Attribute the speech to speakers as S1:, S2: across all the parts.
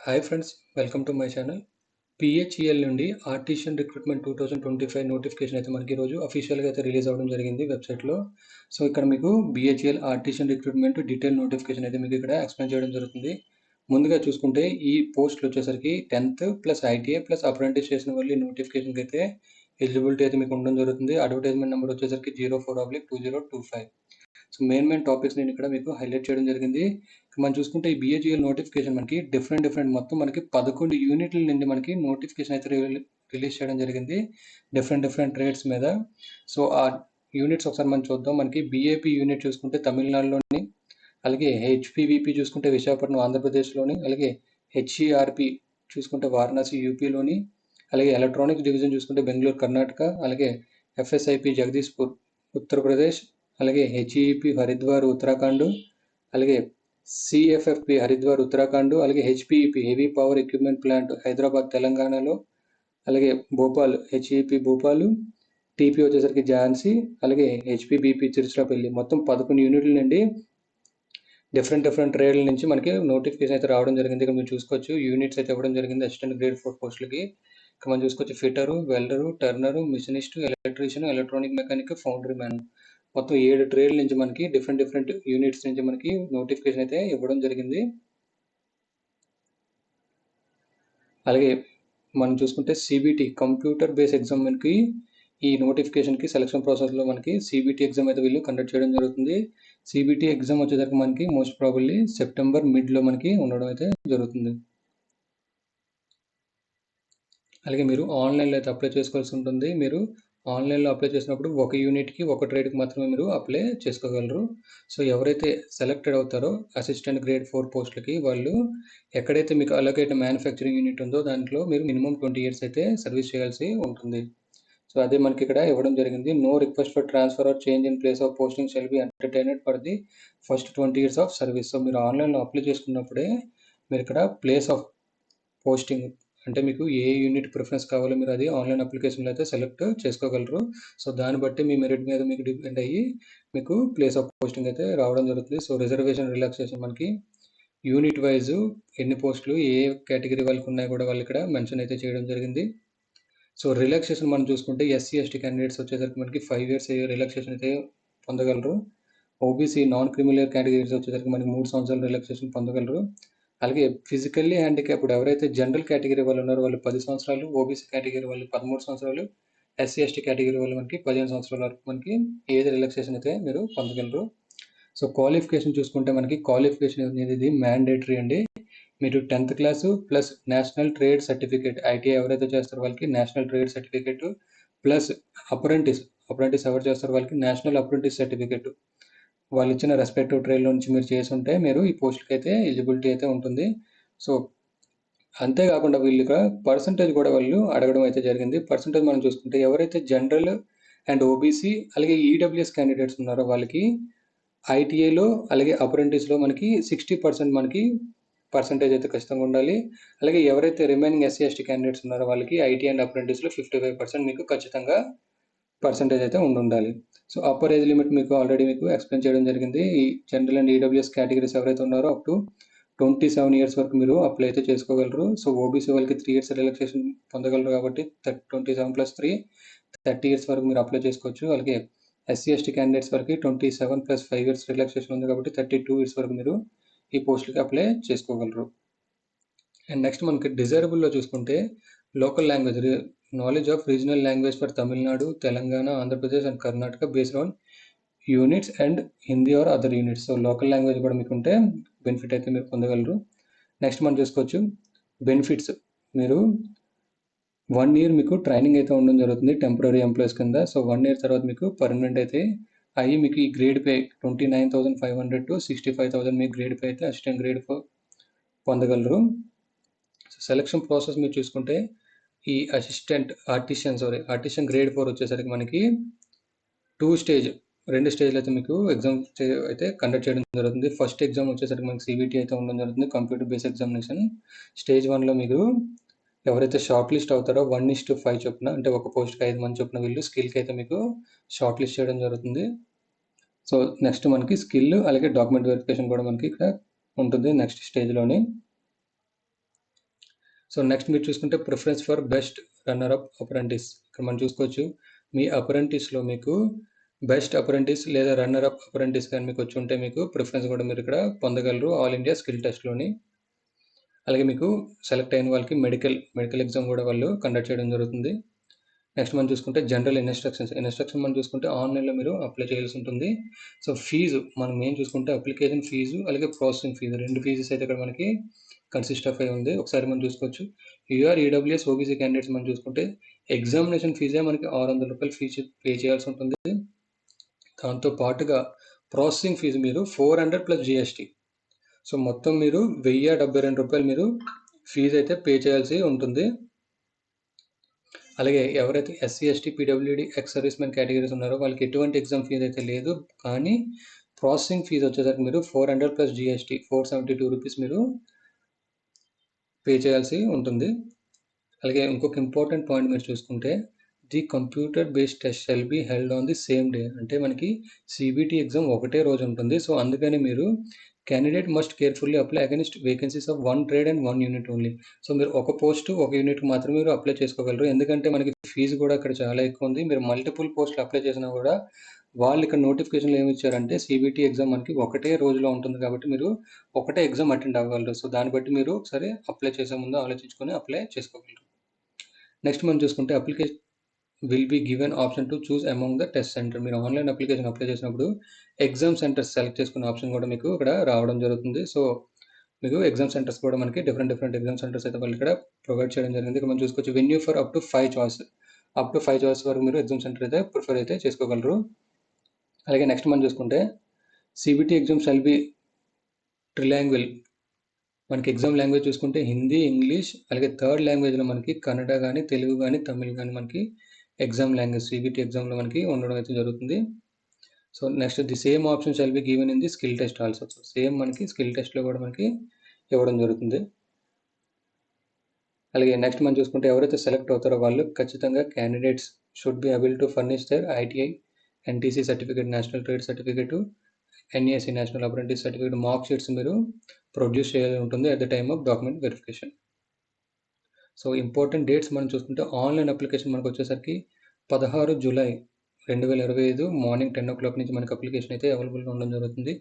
S1: Hi friends, welcome to my channel. BHEL నుండి artisan recruitment 2025 notification అయితే మనకి ఈరోజు అఫీషియల్గా అయితే రిలీజ్ అవ్వడం జరిగింది వెబ్సైట్లో. సో ఇక్కడ మీకు BHEL artisan recruitment detail notification అయితే మీకు ఇక్కడ ఎక్స్ప్లెయిన్ చేయడం జరుగుతుంది. ముందుగా చూసుకుంటే ఈ పోస్టులు వచ్చేసరికి 10th plus ITI plus apprentice చేసిన వాళ్ళు నోటిఫికేషన్కి అయితే ఎలిజిబిలిటీ అయితే మీకు ఉండడం జరుగుతుంది. అడ్వర్టైజ్మెంట్ నెంబర్ వచ్చేసరికి 04/2025. సో మెయిన్ టాపిక్స్ నేను ఇక్కడ మీకు హైలైట్ చేయడం జరిగింది. మనం చూసుకుంటే ఈ బిహెచ్ఈఎల్ నోటిఫికేషన్ మనకి డిఫరెంట్ మొత్తం మనకి 11 యూనిట్ల నుండి మనకి నోటిఫికేషన్ అయితే రిలీజ్ చేయడం జరిగింది డిఫరెంట్ రేట్స్ మీద. సో ఆ యూనిట్స్ ఒకసారి మనం చూద్దాం. మనకి బిఏపి యూనిట్ చూసుకుంటే తమిళనాడులోని, అలాగే హెచ్పివిపి చూసుకుంటే విశాఖపట్నం ఆంధ్రప్రదేశ్లోని, అలాగే హెచ్ఈఆర్పి చూసుకుంటే వారణాసి యూపీలోని, అలాగే ఎలక్ట్రానిక్స్ డివిజన్ చూసుకుంటే బెంగళూరు కర్ణాటక, అలాగే ఎఫ్ఎస్ఐపి జగదీష్పూర్ ఉత్తరప్రదేశ్, అలాగే హెచ్ఈపి హరిద్వార్ ఉత్తరాఖండ్, అలాగే సిఎఫ్ఎఫ్పి హరిద్వార్ ఉత్తరాఖండ్, అలాగే HPEP heavy power equipment plant Hyderabad తెలంగాణలో, అలాగే భోపాల్ హెచ్ఈపి భోపాల్, టీపీ వచ్చేసరికి ఝాన్సీ, అలాగే హెచ్పిబిపి చిరుచిరాపల్లి. మొత్తం 11 యూనిట్ల నుండి డిఫరెంట్ ట్రేడ్ల నుంచి మనకి నోటిఫికేషన్ అయితే రావడం జరిగింది. ఇక్కడ మీరు చూసుకోవచ్చు యూనిట్స్ అయితే ఇవ్వడం జరిగింది అసిస్టెంట్ గ్రేడ్ 4 పోస్టులకి. ఇక్కడ మనం చూసుకోవచ్చు fitter, welder, turner, machinist, electrician, electronic mechanic, foundry man. మొత్తం 7 ట్రేడ్ల నుంచి మనకి డిఫరెంట్ యూనిట్స్ నుంచి మనకి నోటిఫికేషన్ అయితే ఇవ్వడం జరిగింది. అలాగే మనం చూసుకుంటే సిబిటి కంప్యూటర్ బేస్ ఎగ్జామ్ మనకి ఈ నోటిఫికేషన్కి సెలక్షన్ ప్రాసెస్లో మనకి సిబిటి ఎగ్జామ్ అయితే వీళ్ళు కండక్ట్ చేయడం జరుగుతుంది. సిబిటి ఎగ్జామ్ వచ్చేసరికి మనకి మోస్ట్ ప్రాబబ్లీ సెప్టెంబర్ మిడ్లో మనకి ఉండడం అయితే జరుగుతుంది. అలాగే మీరు ఆన్లైన్లో అయితే అప్లై చేసుకోవాల్సి ఉంటుంది. మీరు ఆన్లైన్లో అప్లై చేసినప్పుడు ఒక యూనిట్కి ఒక ట్రేడ్కి మాత్రమే మీరు అప్లై చేసుకోగలరు. సో ఎవరైతే సెలెక్టెడ్ అవుతారో అసిస్టెంట్ గ్రేడ్ 4 పోస్టులకి వాళ్ళు ఎక్కడైతే మీకు అలొకేట్ మ్యానుఫ్యాక్చరింగ్ యూనిట్ ఉందో దాంట్లో మీరు మినిమం 20 years అయితే సర్వీస్ చేయాల్సి ఉంటుంది. సో అదే మనకి ఇక్కడ ఇవ్వడం జరిగింది. No request for transfer or change in place of posting shall be entertained for the first 20 years of service. So మీరు ఆన్లైన్లో అప్లై చేసుకున్నప్పుడే మీరు ఇక్కడ ప్లేస్ ఆఫ్ పోస్టింగ్ అంటే మీకు ఏ యూనిట్ ప్రిఫరెన్స్ కావాలో మీరు అది ఆన్లైన్ అప్లికేషన్లో అయితే సెలెక్ట్ చేసుకోగలరు. సో దాన్ని బట్టి మీ మెరిట్ మీద మీకు డిపెండ్ అయ్యి మీకు ప్లేస్ ఆఫ్ పోస్టింగ్ అయితే రావడం జరుగుతుంది. సో రిజర్వేషన్ రిలాక్సేషన్ మనకి యూనిట్ వైజ్ ఎన్ని పోస్టులు ఏ కేటగిరీ వాళ్ళకి ఉన్నాయి కూడా వాళ్ళు ఇక్కడ మెన్షన్ అయితే చేయడం జరిగింది. సో రిలాక్సేషన్ మనం చూసుకుంటే ఎస్సీ ఎస్టీ క్యాండిడేట్స్ వచ్చేసరికి మనకి 5 years రిలాక్సేషన్ అయితే పొందగలరు. ఓబీసీ నాన్ క్రిమినల్ కేటగిరీస్ వచ్చేసరికి మనకి 3 సంవత్సరాలు రిలాక్సేషన్ పొందగలరు. అలాగే ఫిజికల్లీ హ్యాండిక్యాప్డ్ ఎవరైతే జనరల్ కేటగిరీ వాళ్ళు ఉన్నారో వాళ్ళు 10 సంవత్సరాలు, ఓబీసీ కేటగిరీ వాళ్ళు 13 సంవత్సరాలు, ఎస్సీ ఎస్టీ కేటగిరీ వాళ్ళు మనకి 15 సంవత్సరాల వరకు మనకి ఏజ్ రిలాక్సేషన్ అయితే మీరు పొందగలరు. సో క్వాలిఫికేషన్ చూసుకుంటే మనకి క్వాలిఫికేషన్ అనేది మ్యాండేటరీ అండి. మీరు 10th class plus national trade certificate, ITI ఎవరైతే చేస్తారో వాళ్ళకి national trade certificate plus apprentice ఎవరు చేస్తారో వాళ్ళకి నేషనల్ అప్రెంటిస్ సర్టిఫికేట్ వాళ్ళు ఇచ్చిన రెస్పెక్టివ్ ట్రేడ్లో నుంచి మీరు చేసి ఉంటే మీరు ఈ పోస్ట్కి అయితే ఎలిజిబిలిటీ అయితే ఉంటుంది. సో అంతేకాకుండా వీళ్ళు పర్సంటేజ్ కూడా వాళ్ళు అడగడం అయితే జరిగింది. పర్సంటేజ్ మనం చూసుకుంటే ఎవరైతే జనరల్ అండ్ ఓబీసీ అలాగే ఈడబ్ల్యూఎస్ క్యాండిడేట్స్ ఉన్నారో వాళ్ళకి ఐటీఐలో అలాగే అప్రెంటిస్లో మనకి 60% మనకి పర్సంటేజ్ అయితే ఖచ్చితంగా ఉండాలి. అలాగే ఎవరైతే రిమైనింగ్ ఎస్సీ ఎస్టీ క్యాండిడేట్స్ ఉన్నారో వాళ్ళకి ఐటీ అండ్ అప్రెంటిస్లో 55% మీకు ఖచ్చితంగా పర్సంటేజ్ అయితే ఉండాలి. సో అప్పర్ ఏజ్ లిమిట్ మీకు ఆల్రెడీ మీకు ఎక్స్ప్లెయిన్ చేయడం జరిగింది. ఈ జనరల్ అండ్ ఈడబ్ల్యూఎస్ కేటగిరీస్ ఎవరైతే ఉన్నారో అప్ టు 27 years వరకు మీరు అప్లై అయితే చేసుకోగలరు. సో ఓబీసీ వాళ్ళకి 3 years రిలాక్సేషన్ పొందగలరు కాబట్టి 27 + 3 30 years వరకు మీరు అప్లై చేసుకోవచ్చు. అలాగే ఎస్సీ ఎస్టీ క్యాండిడేట్స్ వరకు 27 + 5 years రిలాక్సేషన్ ఉంది కాబట్టి 32 years వరకు మీరు ఈ పోస్టులకి అప్లై చేసుకోగలరు. అండ్ నెక్స్ట్ మనకి డిజైరబుల్లో చూసుకుంటే local language knowledge of regional language for Tamil Nadu, Telangana, Andhra Pradesh and Karnataka based on units and Hindi or other units. So local language కూడా మీకు ఉంటే బెనిఫిట్ అయితే మీరు పొందగలరు. నెక్స్ట్ మనం చూసుకోవచ్చు బెనిఫిట్స్. మీరు 1 year మీకు ట్రైనింగ్ అయితే ఉండడం జరుగుతుంది టెంపరీ ఎంప్లాయీస్ కింద. సో 1 year తర్వాత మీకు పర్మనెంట్ అయితే అయ్యి మీకు ఈ grade pay 29,500 to 65,000 me grade pay అయితే అసిస్టెంట్ గ్రేడ్ పొందగలరు. సో సెలక్షన్ ప్రాసెస్ మీరు చూసుకుంటే ఈ ఆర్టిషియన్ గ్రేడ్ 4 వచ్చేసరికి మనకి 2 స్టేజ్లు అయితే మీకు ఎగ్జామ్ అయితే కండక్ట్ చేయడం జరుగుతుంది. ఫస్ట్ ఎగ్జామ్ వచ్చేసరికి మనకి సిబిటి అయితే ఉండడం జరుగుతుంది, కంప్యూటర్ బేస్ ఎగ్జామినేషన్. స్టేజ్ 1లో మీరు ఎవరైతే షార్ట్ లిస్ట్ అవుతారో 1:5 చొప్పున అంటే ఒక పోస్ట్కి 5 మంది చొప్పున వీళ్ళు స్కిల్కి అయితే మీకు షార్ట్ లిస్ట్ చేయడం జరుగుతుంది. సో నెక్స్ట్ మనకి స్కిల్ అలాగే డాక్యుమెంట్ వెరిఫికేషన్ కూడా మనకి ఇక్కడ ఉంటుంది నెక్స్ట్ స్టేజ్లోని. సో నెక్స్ట్ మీరు చూసుకుంటే preference for best runner up apprentice. ఇక్కడ మనం చూసుకోవచ్చు మీ అప్రెంటిస్లో మీకు బెస్ట్ అప్రెంటిస్ లేదా రన్నర్ అప్ అప్రెంటిస్ కానీ మీకు వచ్చి ఉంటే మీకు ప్రిఫరెన్స్ కూడా మీరు ఇక్కడ పొందగలరు ఆల్ ఇండియా స్కిల్ టెస్ట్లోని. అలాగే మీకు సెలెక్ట్ అయిన వాళ్ళకి మెడికల్ ఎగ్జామ్ కూడా వాళ్ళు కండక్ట్ చేయడం జరుగుతుంది. నెక్స్ట్ మనం చూసుకుంటే జనరల్ ఇన్స్ట్రక్షన్ మనం చూసుకుంటే ఆన్లైన్లో మీరు అప్లై చేయాల్సి ఉంటుంది. సో ఫీజు మనం ఏం చూసుకుంటే అప్లికేషన్ ఫీజు అలాగే ప్రాసెసింగ్ ఫీజు 2 ఫీజెస్ అయితే ఇక్కడ మనకి కన్సిస్ట్ ఆఫ్ అయి ఉంది. ఒకసారి మనం చూసుకోవచ్చు. యూఆర్ ఈడబ్ల్యూఎస్ ఓబీసీ క్యాండిడేట్స్ మనం చూసుకుంటే ఎగ్జామినేషన్ ఫీజే మనకి 600 రూపాయలు ఫీజు పే చేయాల్సి ఉంటుంది. దాంతో పాటుగా ప్రాసెసింగ్ ఫీజు మీరు 400 ప్లస్ జిఎస్టీ. సో మొత్తం మీరు 1072 రూపాయలు మీరు ఫీజు అయితే పే చేయాల్సి ఉంటుంది. అలాగే ఎవరైతే SC ST PWD ex service men categories ఉన్నారో వాళ్ళకి ఎటువంటి ఎగ్జామ్ ఫీజు అయితే లేదు. కానీ ప్రాసెసింగ్ ఫీజు వచ్చేసరికి మీరు 400 ప్లస్ జిఎస్టీ 472 రూపీస్ మీరు పే చేయాల్సి ఉంటుంది. అలాగే ఇంకొక ఇంపార్టెంట్ పాయింట్ మీరు చూసుకుంటే the computer based test shall be held on the same day. అంటే మనకి సిబిటి ఎగ్జామ్ ఒకటే రోజు ఉంటుంది. సో అందుకని మీరు candidate must carefully apply against vacancies of 1 trade and 1 unit only. So మీరు ఒక పోస్ట్ ఒక యూనిట్ మాత్రమే మీరు అప్లై చేసుకోగలరు. ఎందుకంటే మనకి ఫీజు కూడా ఇక్కడ చాలా ఎక్కువ ఉంది. మీరు మల్టిపుల్ పోస్టులు అప్లై చేసినా కూడా వాళ్ళు ఇక్కడ నోటిఫికేషన్లు ఏమి ఇచ్చారంటే సిబిటి ఎగ్జామ్ మనకి ఒకటే రోజులో ఉంటుంది కాబట్టి మీరు ఒకటే ఎగ్జామ్ అటెండ్ అవ్వగలరు. సో దాన్ని బట్టి మీరు ఒకసారి అప్లై చేసే ముందు ఆలోచించుకొని అప్లై చేసుకోగలరు. నెక్స్ట్ మనం చూసుకుంటే application will be given option to choose among the test centre. మీరు ఆన్లైన్ అప్లికేషన్ అప్లై చేసినప్పుడు ఎగ్జామ్ సెంటర్స్ సెలెక్ట్ చేసుకునే ఆప్షన్ కూడా మీకు ఇక్కడ రావడం జరుగుతుంది. సో మీకు ఎగ్జామ్ సెంటర్స్ కూడా మనకి డిఫరెంట్ ఎగ్జామ్ సెంటర్స్ అయితే వాళ్ళు ఇక్కడ ప్రొవైడ్ చేయడం జరిగింది. ఇక్కడ మనం చూసుకోవచ్చు venue for up to 5 choice వరకు మీరు ఎగ్జామ్ సెంటర్ అయితే ప్రిఫర్ అయితే చేసుకోగలరు. అలాగే నెక్స్ట్ మనం చూసుకుంటే సిబిటి ఎగ్జామ్ షెల్ బి ట్రిలాంగ్వేజ్. మనకి ఎగ్జామ్ లాంగ్వేజ్ చూసుకుంటే హిందీ, ఇంగ్లీష్ అలాగే థర్డ్ లాంగ్వేజ్లో మనకి కన్నడ కానీ తెలుగు కానీ తమిళ్ కానీ మనకి ఎగ్జామ్ లాంగ్వేజ్ సిబిటి ఎగ్జామ్లో మనకి ఉండడం అయితే జరుగుతుంది. So next the same option shall be given in the skill test also. So same మనకి స్కిల్ టెస్ట్లో కూడా మనకి ఇవ్వడం జరుగుతుంది. అలాగే నెక్స్ట్ మనం చూసుకుంటే ఎవరైతే సెలెక్ట్ అవుతారో వాళ్ళు ఖచ్చితంగా candidates should be able to furnish their ITI, NTC certificate, national trade certificate, NESC national apprentice certificate mark sheets మీరు ప్రొడ్యూస్ చేయాలి ఉంటుంది at the time of document verification. So important dates మనం చూసుకుంటే ఆన్లైన్ అప్లికేషన్ మనకు వచ్చేసరికి 16 July 2025 morning 10 o'clock నుంచి మనకి application అయితే అవైలబుల్గా ఉండడం జరుగుతుంది.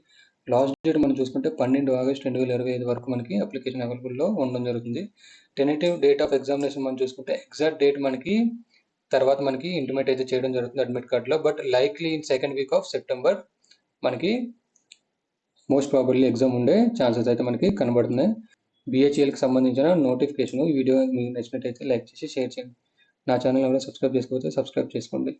S1: లాస్ట్ డేట్ మనం చూసుకుంటే 12 ఆగస్ట్ 2025 వరకు మనకి అప్లికేషన్ అవైలబుల్లో ఉండడం జరుగుతుంది. టెంటేటివ్ డేట్ ఆఫ్ ఎగ్జామినేషన్ మనం చూసుకుంటే ఎగ్జాక్ట్ డేట్ మనకి తర్వాత మనకి ఇంటిమేట్ అయితే చేయడం జరుగుతుంది అడ్మిట్ కార్డ్లో. But likely in second week off September మనకి మోస్ట్ ప్రాబబ్లీ ఎగ్జామ్ ఉండే ఛాన్సెస్ అయితే మనకి కనబడుతున్నాయి. బిహెచ్ఎల్కి సంబంధించిన నోటిఫికేషన్ ఈ వీడియో మీకు నచ్చినట్టయితే లైక్ చేసి షేర్ చేయండి. నా ఛానల్ ఎవరైనా సబ్స్క్రైబ్ చేసుకోకపోతే సబ్స్క్రైబ్ చేసుకోండి.